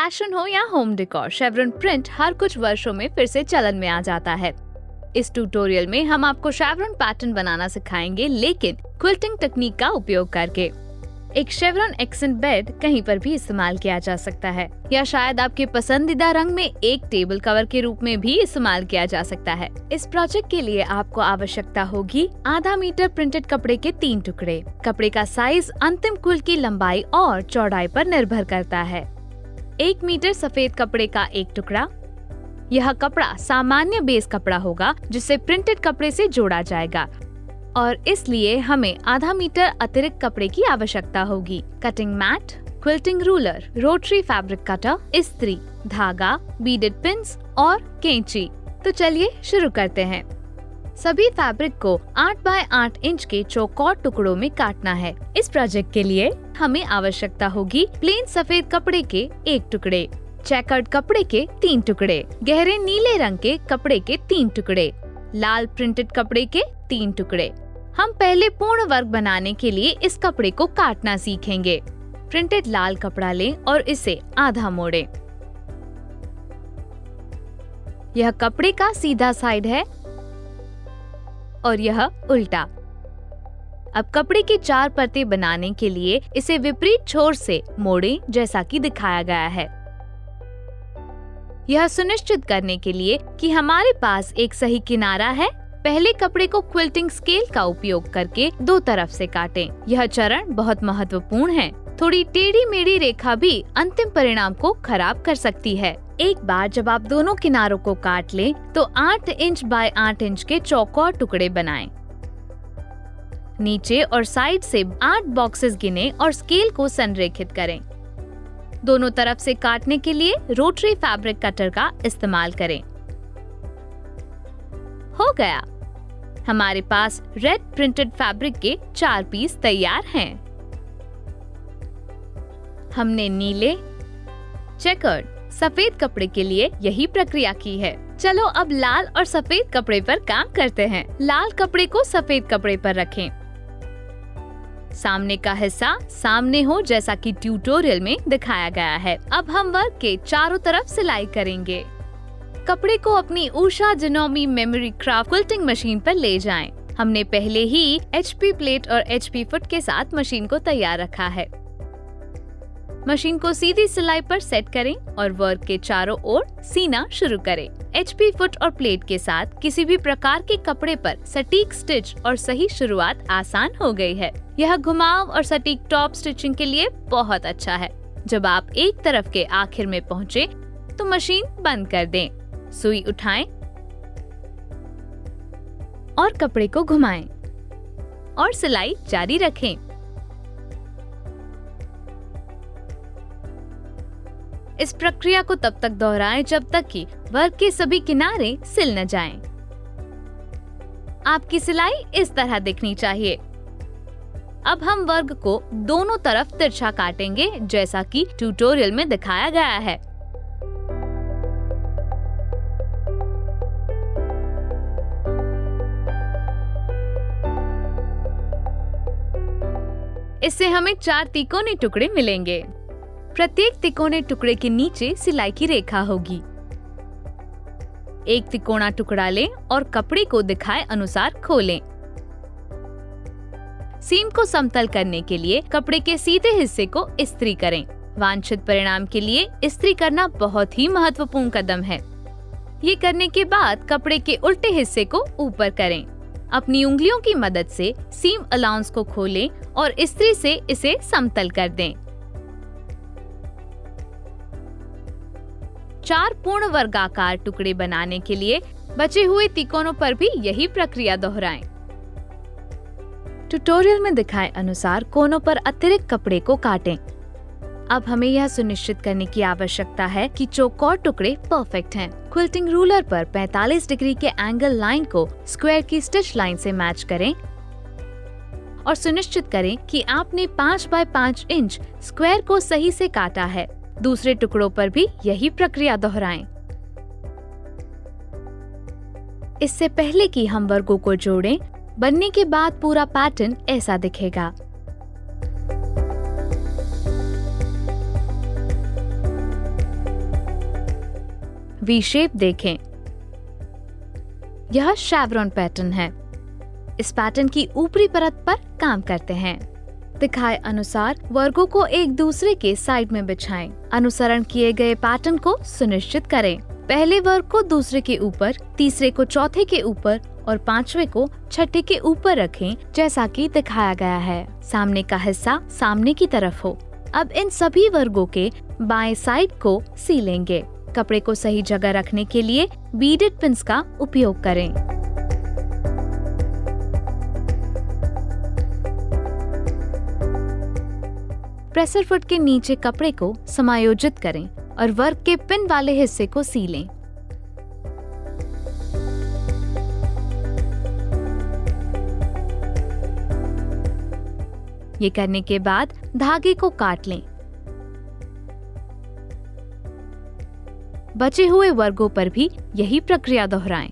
Fashion हो या home decor, शेवरन print हर कुछ वर्षों में फिर से चलन में आ जाता है। इस ट्यूटोरियल में हम आपको शेवरन पैटर्न बनाना सिखाएंगे, लेकिन क्विल्टिंग तकनीक का उपयोग करके। एक शेवरन एक्सेंट बेड कहीं पर भी इस्तेमाल किया जा सकता है, या शायद आपके पसंदीदा रंग में एक टेबल कवर के रूप में भी इस्तेमाल किया जा सकता है। इस प्रोजेक्ट के लिए आपको आवश्यकता होगी आधा मीटर प्रिंटेड कपड़े के 3 टुकड़े। कपड़े का साइज अंतिम क्विल की लंबाई और चौड़ाई पर निर्भर करता है। 1 मीटर सफेद कपड़े का 1 टुकड़ा। यह कपड़ा सामान्य बेस कपड़ा होगा जिसे प्रिंटेड कपड़े से जोड़ा जाएगा, और इसलिए हमें आधा मीटर अतिरिक्त कपड़े की आवश्यकता होगी। Cutting mat, quilting ruler, rotary fabric cutter, इस्त्री, धागा, बीडेड पिन्स और कैंची। तो चलिए शुरू करते हैं। सभी फैब्रिक को 8 बाय 8 इंच के चौकोर टुकड़ों में काटना है। इस प्रोजेक्ट के लिए हमें आवश्यकता होगी प्लेन सफेद कपड़े के 1 टुकड़े, चेकर्ड कपड़े के 3 टुकड़े, गहरे नीले रंग के कपड़े के 3 टुकड़े, लाल प्रिंटेड कपड़े के 3 टुकड़े। हम पहले पूर्ण वर्ग बनाने के लिए इस कपड़े को काटना सीखेंगे। प्रिंटेड लाल कपड़ा लें और इसे आधा मोड़ें। यह कपड़े का सीधा साइड है और यह उल्टा। अब कपड़े की 4 परतें बनाने के लिए इसे विपरीत छोर से मोड़ें, जैसा कि दिखाया गया है। यह सुनिश्चित करने के लिए कि हमारे पास एक सही किनारा है, पहले कपड़े को क्विल्टिंग स्केल का उपयोग करके 2 तरफ से काटें। यह चरण बहुत महत्वपूर्ण है। थोड़ी टेढ़ी मेढ़ी रेखा भी अंतिम परिणाम को खराब कर सकती है। एक बार जब आप दोनों किनारों को काट लें, तो 8 इंच बाय 8 इंच के चौकोर टुकड़े बनाएं। नीचे और साइड से 8 बॉक्सेस गिने और स्केल को संरेखित करें। दोनों तरफ से काटने के लिए रोटरी फैब्रिक कटर का इस्तेमाल करें। हो गया, हमारे पास रेड प्रिंटेड फैब्रिक के 4 पीस तैयार हैं। हमने नीले, चेकर्ड, सफेद कपड़े के लिए यही प्रक्रिया की है। चलो अब लाल और सफेद कपड़े पर काम करते हैं। लाल कपड़े को सफेद कपड़े पर रखें। सामने का हिस्सा सामने हो, जैसा कि ट्यूटोरियल में दिखाया गया है। अब हम वर्क के चारों तरफ सिलाई करेंगे। कपड़े को अपनी Usha जिनोमी memory craft quilting machine पर ले जाएं। हमने पहले ही HP प्लेट और HP फुट के साथ मशीन को तैयार रखा है। मशीन को सीधी सिलाई पर सेट करें और वर्क के चारों ओर सीना शुरू करें। HP फुट और प्लेट के साथ किसी भी प्रकार के कपड़े पर सटीक स्टिच और सही शुरुआत आसान हो गई है। यह घुमाव और सटीक टॉप स्टिचिंग के लिए बहुत अच्छा है। जब आप एक तरफ के आखिर में पहुँचे तो मशीन बंद कर दें। सुई उठाएं और कपड़े को घुमाएं और सिलाई जारी रखें। इस प्रक्रिया को तब तक दोहराएं जब तक कि वर्क के सभी किनारे सिल न जाएं। आपकी सिलाई इस तरह दिखनी चाहिए। अब हम वर्क को दोनों तरफ तिरछा काटेंगे, जैसा कि ट्यूटोरियल में दिखाया गया है। इससे हमें 4 तिकोने टुकड़े मिलेंगे। प्रत्येक तिकोने टुकड़े के नीचे सिलाई की रेखा होगी। एक तिकोना टुकड़ा लें और कपड़े को दिखाए अनुसार खोलें। सीम को समतल करने के लिए कपड़े के सीधे हिस्से को इस्त्री करें। वांछित परिणाम के लिए इस्त्री करना बहुत ही महत्वपूर्ण कदम है। ये करने के बाद कपड़े के उल्टे हिस्से को ऊपर करें। अपनी उंगलियों की मदद से सीम अलाउंस को खोलें और इस्त्री से इसे समतल कर दें। 4 पूर्ण वर्गाकार टुकड़े बनाने के लिए बचे हुए तिकोनों पर भी यही प्रक्रिया दोहराएं। ट्यूटोरियल में दिखाए अनुसार कोनों पर अतिरिक्त कपड़े को काटें। अब हमें यह सुनिश्चित करने की आवश्यकता है कि चौकोर टुकड़े परफेक्ट हैं। क्विल्टिंग रूलर पर 45 डिग्री के एंगल लाइन को स्क्वायर की स्टिच लाइन से मैच करें और सुनिश्चित करें कि आपने 5 बाय 5 इंच स्क्वायर को सही से काटा है। दूसरे टुकड़ों पर भी यही प्रक्रिया दोहराएं। इससे पहले कि हम वर्गों को जोड़ें, बनने के बाद पूरा पैटर्न ऐसा दिखेगा। वी शेप देखें। यह शेवरॉन पैटर्न है। इस पैटर्न की ऊपरी परत पर काम करते हैं। दिखाए अनुसार वर्गों को एक दूसरे के साइड में बिछाएं। अनुसरण किए गए पैटर्न को सुनिश्चित करें। पहले वर्ग को दूसरे के ऊपर, तीसरे को चौथे के ऊपर और पांचवे को छठे के ऊपर रखें, जैसा कि दिखाया गया है। सामने का हिस्सा सामने की तरफ हो। अब इन सभी वर्गों के बाएं साइड को सीलेंगे। कपड़े को सही जगह रखने के लिए बीडेड पिन्स का उपयोग करें। प्रेसर फुट के नीचे कपड़े को समायोजित करें और वर्ग के पिन वाले हिस्से को सीलें। ये करने के बाद धागे को काट लें। बचे हुए वर्गों पर भी यही प्रक्रिया दोहराएं।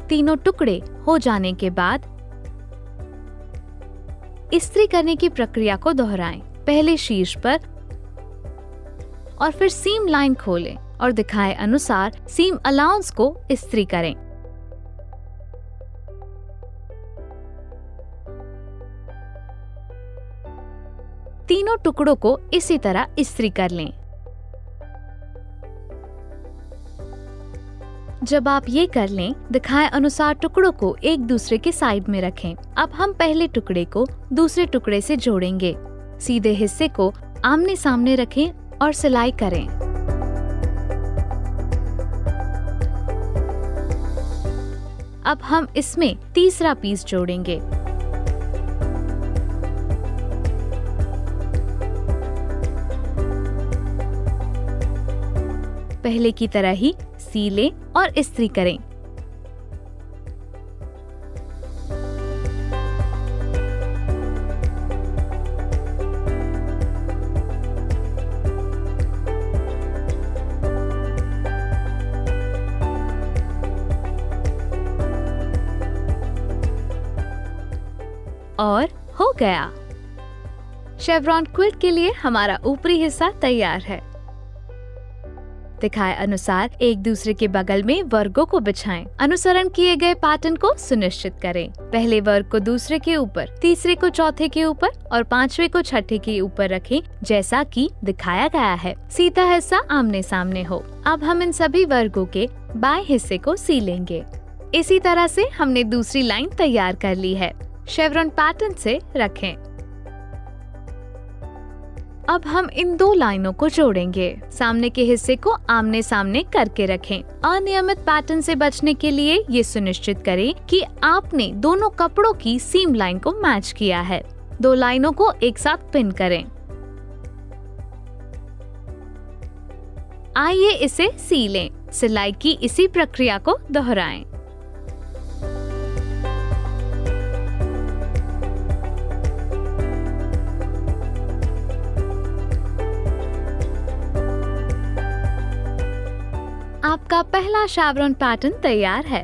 तीनों टुकड़े हो जाने के बाद इस्त्री करने की प्रक्रिया को दोहराएं। पहले शीर्ष पर और फिर सीम लाइन खोलें और दिखाए अनुसार सीम अलाउंस को इस्त्री करें। तीनों टुकड़ों को इसी तरह इस्त्री कर लें। जब आप ये कर लें, दिखाए अनुसार टुकड़ों को एक दूसरे के साइड में रखें। अब हम पहले टुकड़े को दूसरे टुकड़े से जोड़ेंगे। सीधे हिस्से को आमने सामने रखें और सिलाई करें। अब हम इसमें तीसरा पीस जोड़ेंगे। पहले की तरह ही सीलें और इस्त्री करें। और हो गया। शेवरॉन क्विल्ट के लिए हमारा ऊपरी हिस्सा तैयार है। दिखाए अनुसार एक दूसरे के बगल में वर्गों को बिछाएं। अनुसरण किए गए पैटर्न को सुनिश्चित करें। पहले वर्ग को दूसरे के ऊपर, तीसरे को चौथे के ऊपर और पांचवे को छठे के ऊपर रखें, जैसा कि दिखाया गया है। सीधा हिस्सा आमने सामने हो। अब हम इन सभी वर्गों के बाएं हिस्से को सीलेंगे। इसी तरह से हमने दूसरी लाइन तैयार कर ली है। शेवरॉन पैटर्न से रखें। अब हम इन दो लाइनों को जोड़ेंगे। सामने के हिस्से को आमने सामने करके रखें। अनियमित पैटर्न से बचने के लिए ये सुनिश्चित करें कि आपने दोनों कपड़ों की सीम लाइन को मैच किया है। दो लाइनों को एक साथ पिन करें। आइए इसे सीलें। सिलाई की इसी प्रक्रिया को दोहराएं। आपका पहला शेवरॉन पैटर्न तैयार है।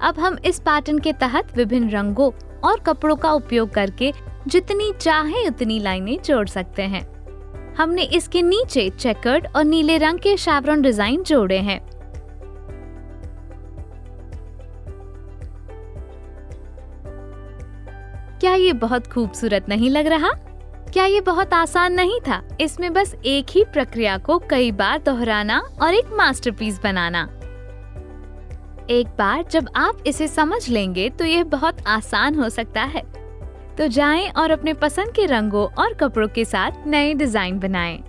अब हम इस पैटर्न के तहत विभिन्न रंगों और कपड़ों का उपयोग करके जितनी चाहे उतनी लाइनें जोड़ सकते हैं। हमने इसके नीचे चेकर्ड और नीले रंग के शेवरॉन डिजाइन जोड़े हैं। क्या ये बहुत खूबसूरत नहीं लग रहा? क्या ये बहुत आसान नहीं था? इसमें बस एक ही प्रक्रिया को कई बार दोहराना और एक मास्टरपीस बनाना। एक बार जब आप इसे समझ लेंगे तो यह बहुत आसान हो सकता है। तो जाएं और अपने पसंद के रंगों और कपड़ों के साथ नए डिजाइन बनाएं।